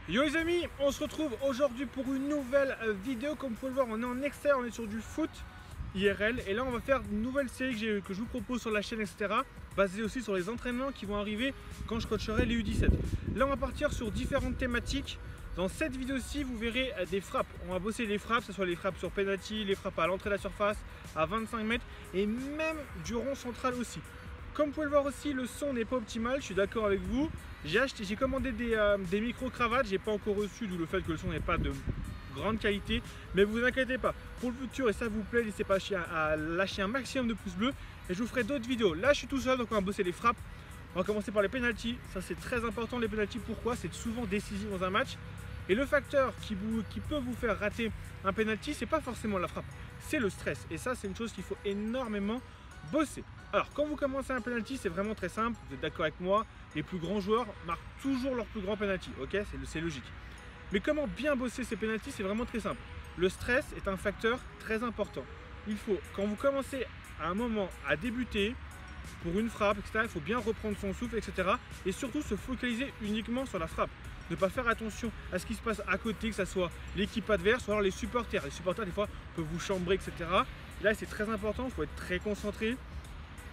Yo les amis, on se retrouve aujourd'hui pour une nouvelle vidéo. Comme vous pouvez le voir, on est en extérieur, on est sur du foot IRL. Et là on va faire une nouvelle série que je vous propose sur la chaîne, etc. Basée aussi sur les entraînements qui vont arriver quand je coacherai les U17. Là on va partir sur différentes thématiques. Dans cette vidéo-ci, vous verrez des frappes. On va bosser les frappes, que ce soit les frappes sur penalty, les frappes à l'entrée de la surface, à 25 mètres et même du rond central aussi. Comme vous pouvez le voir aussi, le son n'est pas optimal, je suis d'accord avec vous. J'ai commandé des micro-cravates, j'ai pas encore reçu, d'où le fait que le son n'est pas de grande qualité. Mais vous inquiétez pas, pour le futur, et ça vous plaît, n'hésitez pas à lâcher un maximum de pouces bleus. Et je vous ferai d'autres vidéos. Là, je suis tout seul, donc on va bosser les frappes. On va commencer par les penalties. Ça, c'est très important, les penalties. Pourquoi? C'est souvent décisif dans un match. Et le facteur qui peut vous faire rater un penalty, c'est pas forcément la frappe, c'est le stress. Et ça, c'est une chose qu'il faut énormément bosser. Alors, quand vous commencez un penalty, c'est vraiment très simple. Vous êtes d'accord avec moi? Les plus grands joueurs marquent toujours leur plus grand penalty. Ok, c'est logique. Mais comment bien bosser ces penalties? C'est vraiment très simple. Le stress est un facteur très important. Il faut, quand vous commencez à un moment à débuter pour une frappe, etc., il faut bien reprendre son souffle, etc. Et surtout se focaliser uniquement sur la frappe. Ne pas faire attention à ce qui se passe à côté, que ce soit l'équipe adverse ou alors les supporters. Les supporters, des fois, peuvent vous chambrer, etc. Et là, c'est très important, il faut être très concentré.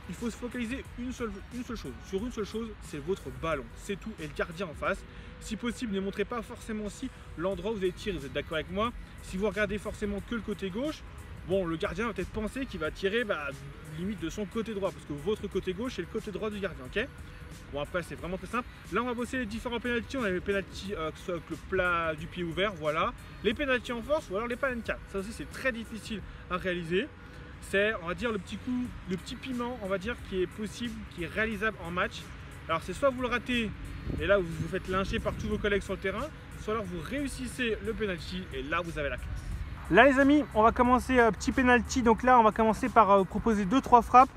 Il faut se focaliser sur une seule chose, c'est votre ballon, c'est tout, et le gardien en face. Si possible, ne montrez pas forcément aussi l'endroit où vous allez tirer, vous êtes d'accord avec moi? Si vous regardez forcément que le côté gauche, bon, le gardien va peut-être penser qu'il va tirer limite de son côté droit, parce que votre côté gauche, c'est le côté droit du gardien, ok? Bon, après, c'est vraiment très simple. Là, on va bosser les différents pénaltys. On a les pénaltys que ce soit avec le plat du pied ouvert, voilà. Les pénaltys en force ou alors les panenkas. Ça aussi, c'est très difficile à réaliser. C'est, on va dire, le petit piment, on va dire, qui est possible, qui est réalisable en match. Alors, c'est soit vous le ratez, et là, vous vous faites lyncher par tous vos collègues sur le terrain, soit alors vous réussissez le penalty, et là, vous avez la classe. Là, les amis, on va commencer petit penalty. Donc là, on va commencer par proposer 2-3 frappes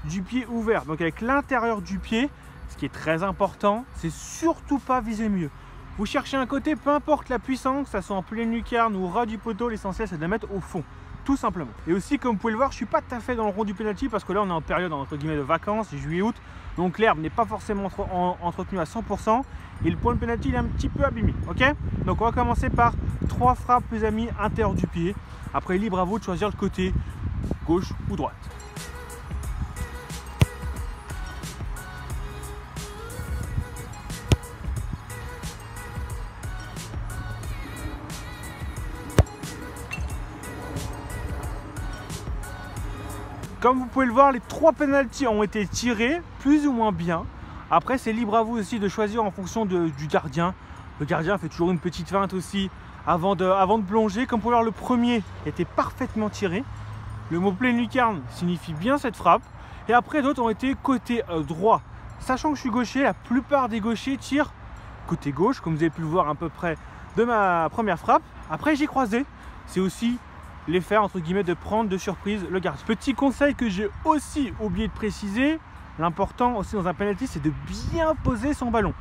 du pied ouvert. Donc avec l'intérieur du pied. Ce qui est très important, c'est surtout pas viser mieux. Vous cherchez un côté, peu importe la puissance, que ça soit en pleine lucarne ou au ras du poteau, l'essentiel c'est de la mettre au fond, tout simplement. Et aussi, comme vous pouvez le voir, je suis pas tout à fait dans le rond du penalty parce que là on est en période entre guillemets de vacances, juillet-août, donc l'herbe n'est pas forcément entretenue à 100% et le point de penalty il est un petit peu abîmé, ok? Donc on va commencer par 3 frappes, les amis, intérieur du pied. Après, libre à vous de choisir le côté gauche ou droite. Comme vous pouvez le voir, les 3 pénaltys ont été tirés plus ou moins bien. Après, c'est libre à vous aussi de choisir en fonction du gardien. Le gardien fait toujours une petite feinte aussi avant de plonger. Comme vous pouvez voir, le premier était parfaitement tiré. Le mot pleine lucarne signifie bien cette frappe. Et après, d'autres ont été côté droit. Sachant que je suis gaucher, la plupart des gauchers tirent côté gauche, comme vous avez pu le voir à peu près de ma première frappe. Après, j'ai croisé. C'est aussi l'effet entre guillemets de prendre de surprise le gardien. Petit conseil que j'ai aussi oublié de préciser, l'important aussi dans un penalty, c'est de bien poser son ballon.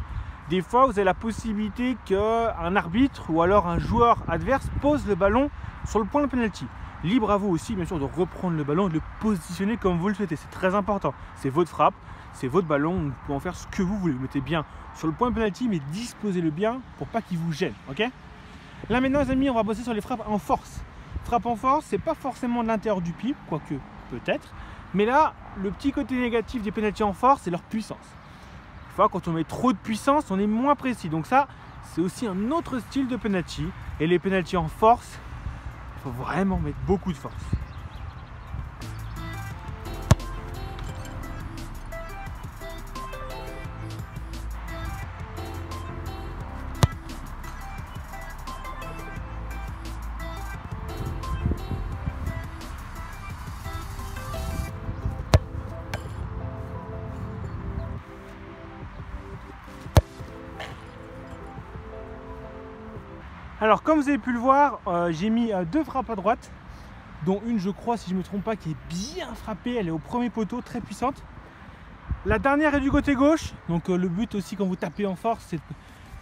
Des fois, vous avez la possibilité qu'un arbitre ou alors un joueur adverse pose le ballon sur le point de penalty. Libre à vous aussi, bien sûr, de reprendre le ballon et de le positionner comme vous le souhaitez. C'est très important. C'est votre frappe, c'est votre ballon. Vous pouvez en faire ce que vous voulez. Vous mettez bien sur le point de penalty, mais disposez-le bien pour pas qu'il vous gêne. Ok? Là maintenant, les amis, on va bosser sur les frappes en force. Frappe en force, c'est pas forcément de l'intérieur du pied, quoique peut-être. Mais là, le petit côté négatif des pénaltys en force, c'est leur puissance. Des fois, quand on met trop de puissance, on est moins précis. Donc ça, c'est aussi un autre style de penalty. Et les pénaltys en force, il faut vraiment mettre beaucoup de force. Alors, comme vous avez pu le voir, j'ai mis 2 frappes à droite, dont une, je crois, si je ne me trompe pas, qui est bien frappée. Elle est au premier poteau, très puissante. La dernière est du côté gauche, donc le but aussi quand vous tapez en force, c'est de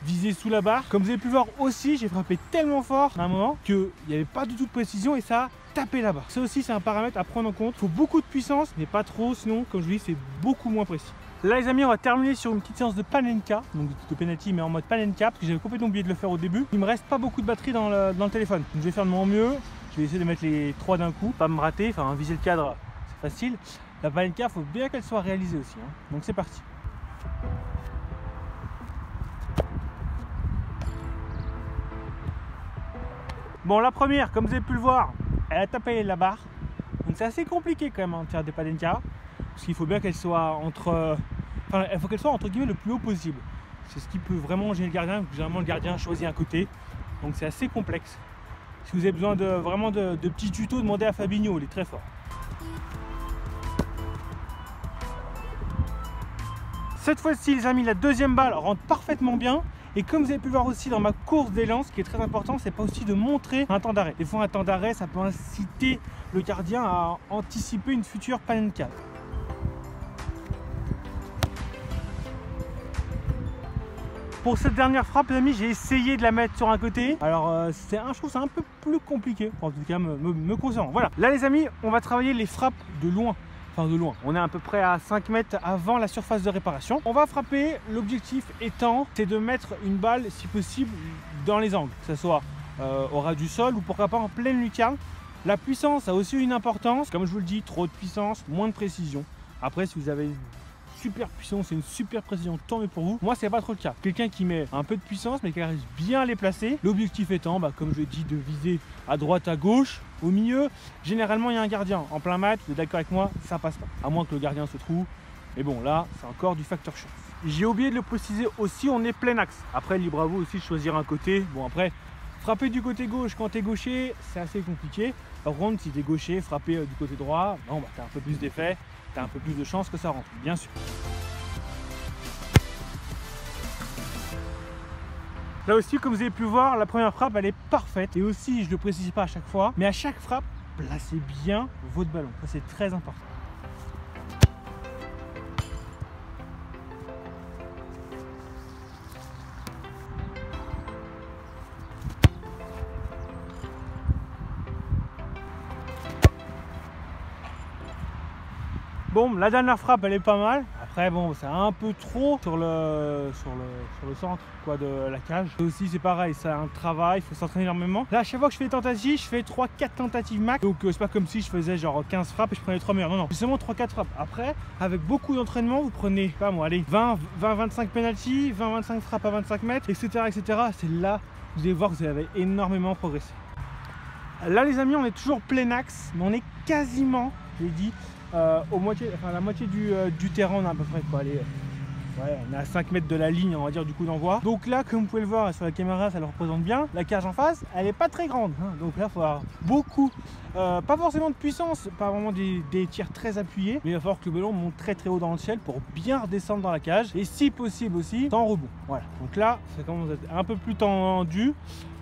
viser sous la barre. Comme vous avez pu le voir aussi, j'ai frappé tellement fort à un moment qu'il n'y avait pas du tout de précision et ça a tapé la barre. Ça aussi, c'est un paramètre à prendre en compte. Il faut beaucoup de puissance, mais pas trop, sinon, comme je vous dis, c'est beaucoup moins précis. Là les amis, on va terminer sur une petite séance de panenka, donc de penalty mais en mode panenka, parce que j'avais complètement oublié de le faire au début. Il me reste pas beaucoup de batterie dans le téléphone, donc je vais faire de mon mieux. Je vais essayer de mettre les 3 d'un coup, pas me rater, enfin viser le cadre c'est facile. La panenka, il faut bien qu'elle soit réalisée aussi, hein. Donc c'est parti. Bon, la première, comme vous avez pu le voir, elle a tapé la barre, donc c'est assez compliqué quand même de faire des panenka, parce qu'il faut bien qu'elle soit entre... Enfin, il faut qu'elle soit entre guillemets le plus haut possible. C'est ce qui peut vraiment gêner le gardien. Généralement, le gardien choisit un côté. Donc, c'est assez complexe. Si vous avez besoin vraiment de petits tutos, demandez à Fabinho. Il est très fort. Cette fois-ci, les amis, la deuxième balle rentre parfaitement bien. Et comme vous avez pu le voir aussi dans ma course d'élan, ce qui est très important, c'est pas aussi de montrer un temps d'arrêt. Des fois, un temps d'arrêt, ça peut inciter le gardien à anticiper une future panenka. Pour cette dernière frappe, les amis, j'ai essayé de la mettre sur un côté. Alors, je trouve c'est un peu plus compliqué, en tout cas me concernant. Voilà, là les amis, on va travailler les frappes de loin. Enfin de loin, on est à peu près à 5 mètres avant la surface de réparation. On va frapper, l'objectif étant, c'est de mettre une balle, si possible, dans les angles. Que ce soit au ras du sol ou pourquoi pas en pleine lucarne. La puissance a aussi une importance. Comme je vous le dis, trop de puissance, moins de précision. Après, si vous avez super puissance et une super précision, tant mieux pour vous. Moi, c'est pas trop le cas. Quelqu'un qui met un peu de puissance mais qui arrive bien à les placer. L'objectif étant, comme je l'ai dit, de viser à droite, à gauche, au milieu. Généralement, il y a un gardien en plein match. Vous êtes d'accord avec moi, ça passe pas. À moins que le gardien se trouve. Mais bon, là, c'est encore du facteur chance. J'ai oublié de le préciser aussi, on est plein axe. Après, libre à vous aussi de choisir un côté. Bon, après, frapper du côté gauche quand tu es gaucher, c'est assez compliqué. Par contre, si tu es gaucher, frapper du côté droit, bon, tu as un peu plus d'effet. Tu as un peu plus de chance que ça rentre, bien sûr. Là aussi, comme vous avez pu voir, la première frappe, elle est parfaite. Et aussi, je ne le précise pas à chaque fois, mais à chaque frappe, placez bien votre ballon. Ça, c'est très important. Bon, la dernière frappe, elle est pas mal. Après, bon, c'est un peu trop sur le centre quoi, de la cage. Et aussi, c'est pareil, c'est un travail, il faut s'entraîner énormément. Là, à chaque fois que je fais des tentatives, je fais 3-4 tentatives max. Donc, c'est pas comme si je faisais genre 15 frappes et je prenais 3 meilleures. Non, non, c'est seulement 3-4 frappes. Après, avec beaucoup d'entraînement, vous prenez, pas moi, allez, 20-25 penalty, 20-25 frappes à 25 mètres, etc. etc. C'est là, vous allez voir que vous avez énormément progressé. Là, les amis, on est toujours plein axe, mais on est quasiment, j'ai dit, la moitié du terrain. On a à peu près quoi, allez, ouais, on est à 5 mètres de la ligne, on va dire, du coup d'envoi. Donc là, comme vous pouvez le voir sur la caméra, ça le représente bien. La cage en face, elle est pas très grande, hein. Donc là, il faut avoir beaucoup, pas forcément de puissance, pas vraiment des tirs très appuyés, mais il va falloir que le ballon monte très très haut dans le ciel pour bien redescendre dans la cage et si possible aussi sans rebond. Voilà, donc là, ça commence à être un peu plus tendu.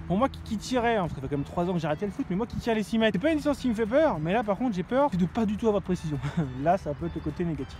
Pour moi qui tirais, hein, parce que ça fait quand même 3 ans que j'ai arrêté le foot, mais moi qui tire les 6 mètres, c'est pas une distance qui me fait peur, mais là par contre j'ai peur, c'est de pas du tout avoir de précision. Là ça peut être le côté négatif.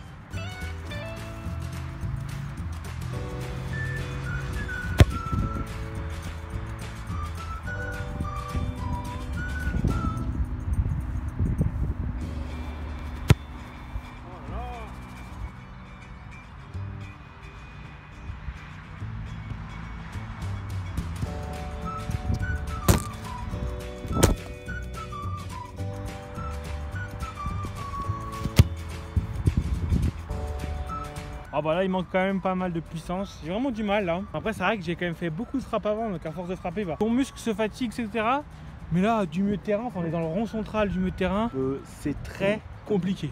Ah bah là il manque quand même pas mal de puissance, j'ai vraiment du mal là. Après c'est vrai que j'ai quand même fait beaucoup de frappes avant, donc à force de frapper, ton muscle se fatigue, etc. Mais là du milieu de terrain, enfin, on est dans le rond central du milieu de terrain, c'est très compliqué.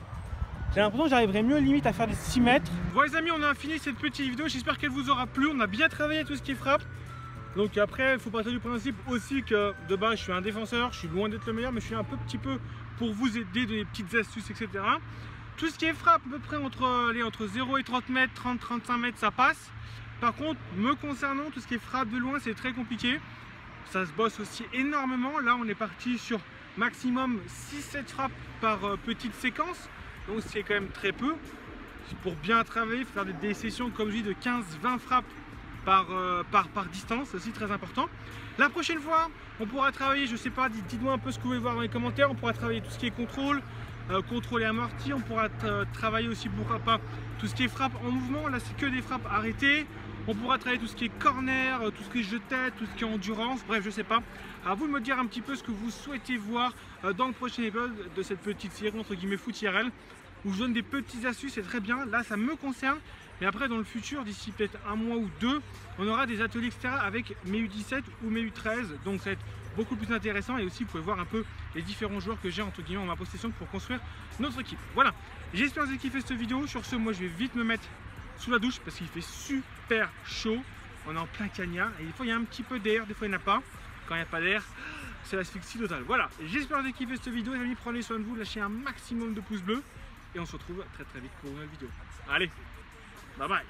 J'ai l'impression que j'arriverai mieux limite à faire des 6 mètres. Bon les amis, on a fini cette petite vidéo, j'espère qu'elle vous aura plu. On a bien travaillé tout ce qui est frappe. Donc après il faut partir du principe aussi que de base je suis un défenseur, je suis loin d'être le meilleur, mais je suis un petit peu pour vous aider des petites astuces, etc. Tout ce qui est frappe à peu près entre 0 et 30 mètres, 30-35 mètres, ça passe. Par contre, me concernant, tout ce qui est frappe de loin, c'est très compliqué. Ça se bosse aussi énormément. Là, on est parti sur maximum 6-7 frappes par petite séquence. Donc, c'est quand même très peu. Pour bien travailler, il faut faire des sessions, comme je dis, de 15-20 frappes par distance. C'est aussi très important. La prochaine fois, on pourra travailler, je sais pas, dites-moi un peu ce que vous voulez voir dans les commentaires. On pourra travailler tout ce qui est contrôle, contrôler amorti, on pourra travailler aussi pourquoi pas tout ce qui est frappe en mouvement, là c'est que des frappes arrêtées. On pourra travailler tout ce qui est corner, tout ce qui est jeu-tête, tout ce qui est endurance, bref je sais pas. À vous de me dire un petit peu ce que vous souhaitez voir dans le prochain épisode de cette petite série entre guillemets foot IRL, où je donne des petites astuces, c'est très bien, là ça me concerne. Mais après dans le futur, d'ici peut-être un mois ou deux, on aura des ateliers etc. avec mes U17 ou mes U13, donc ça va être beaucoup plus intéressant. Et aussi vous pouvez voir un peu les différents joueurs que j'ai entre guillemets en ma possession pour construire notre équipe. Voilà, j'espère que vous avez kiffé cette vidéo. Sur ce, moi je vais vite me mettre sous la douche parce qu'il fait super chaud. On est en plein cagnard et des fois il y a un petit peu d'air, des fois il n'y en a pas. Quand il n'y a pas d'air, c'est l'asphyxie totale. Voilà, j'espère que vous avez kiffé cette vidéo. Les amis, prenez soin de vous, lâchez un maximum de pouces bleus et on se retrouve très très vite pour une nouvelle vidéo. Allez, bye bye.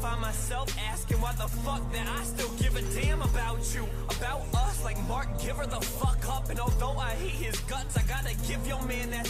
Find myself asking why the fuck that I still give a damn about you, about us, like Mark, give her the fuck up. And although I hate his guts, I gotta give your man that